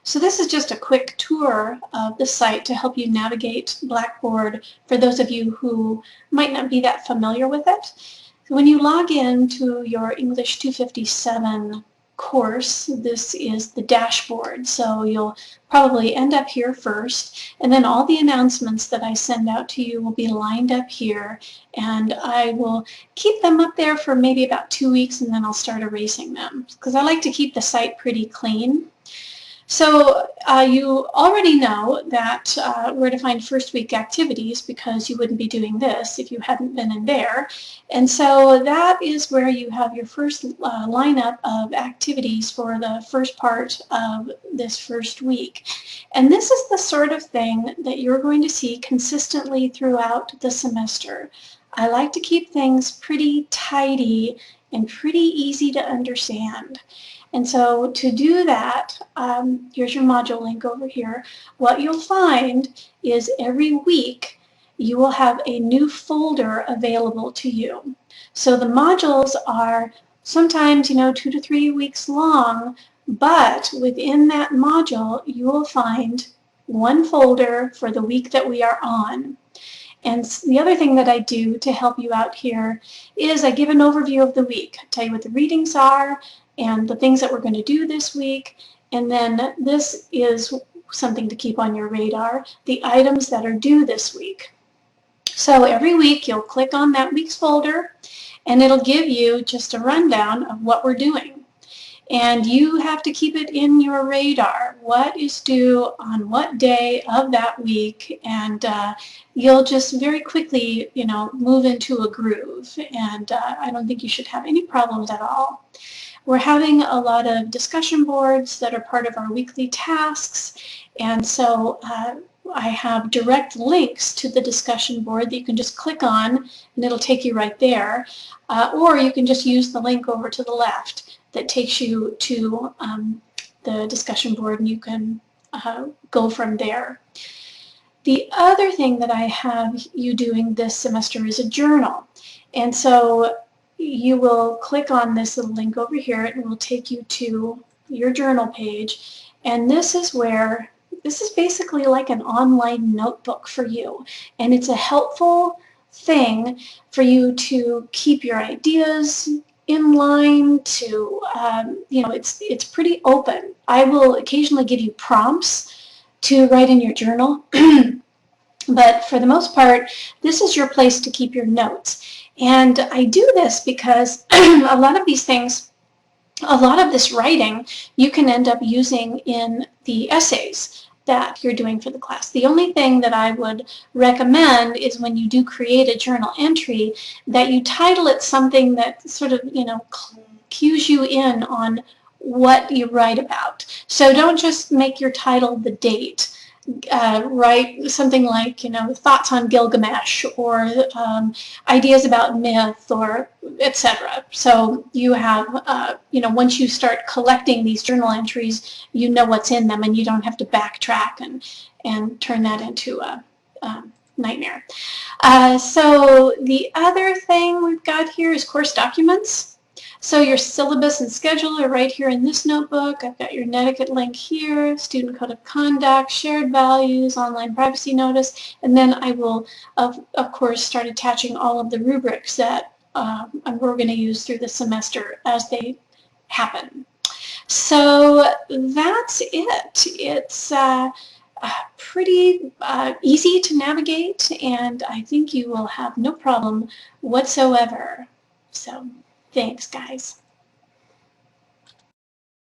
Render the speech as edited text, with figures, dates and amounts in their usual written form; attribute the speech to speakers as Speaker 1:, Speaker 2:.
Speaker 1: So this is just a quick tour of the site to help you navigate Blackboard for those of you who might not be that familiar with it. When you log in to your English 257 course, this is the dashboard. So you'll probably end up here first, and then all the announcements that I send out to you will be lined up here, and I will keep them up there for maybe about 2 weeks, and then I'll start erasing them because I like to keep the site pretty clean. So you already know that where to find first week activities, because you wouldn't be doing this if you hadn't been in there. And so that is where you have your first lineup of activities for the first part of this first week. And this is the sort of thing that you're going to see consistently throughout the semester. I like to keep things pretty tidy and pretty easy to understand. And so to do that, here's your module link over here. What you'll find is every week you will have a new folder available to you. So the modules are sometimes, 2 to 3 weeks long, but within that module you will find one folder for the week that we are on. And the other thing that I do to help you out here is I give an overview of the week. I tell you what the readings are and the things that we're going to do this week. And then this is something to keep on your radar, the items that are due this week. So every week you'll click on that week's folder and it'll give you just a rundown of what we're doing. And you have to keep it in your radar. What is due on what day of that week, and you'll just very quickly, move into a groove. And I don't think you should have any problems at all. We're having a lot of discussion boards that are part of our weekly tasks, and so I have direct links to the discussion board that you can just click on and it'll take you right there, or you can just use the link over to the left that takes you to the discussion board, and you can go from there. The other thing that I have you doing this semester is a journal, and so you will click on this little link over here and it will take you to your journal page, and this is basically like an online notebook for you, and it's a helpful thing for you to keep your ideas in line, to it's pretty open. I will occasionally give you prompts to write in your journal, but for the most part this is your place to keep your notes. And I do this because a lot of these things, a lot of this writing you can end up using in the essays that you're doing for the class. The only thing that I would recommend is when you do create a journal entry that you title it something that sort of, cues you in on what you write about. So don't just make your title the date. Write something like, thoughts on Gilgamesh, or ideas about myth, or etc. So you have, once you start collecting these journal entries, you know what's in them, and you don't have to backtrack and turn that into a nightmare. So the other thing we've got here is course documents. So your syllabus and schedule are right here in this notebook. I've got your netiquette link here, student code of conduct, shared values, online privacy notice, and then I will, of course, start attaching all of the rubrics that we're going to use through the semester as they happen. So that's it. It's pretty easy to navigate, and I think you will have no problem whatsoever. So thanks, guys.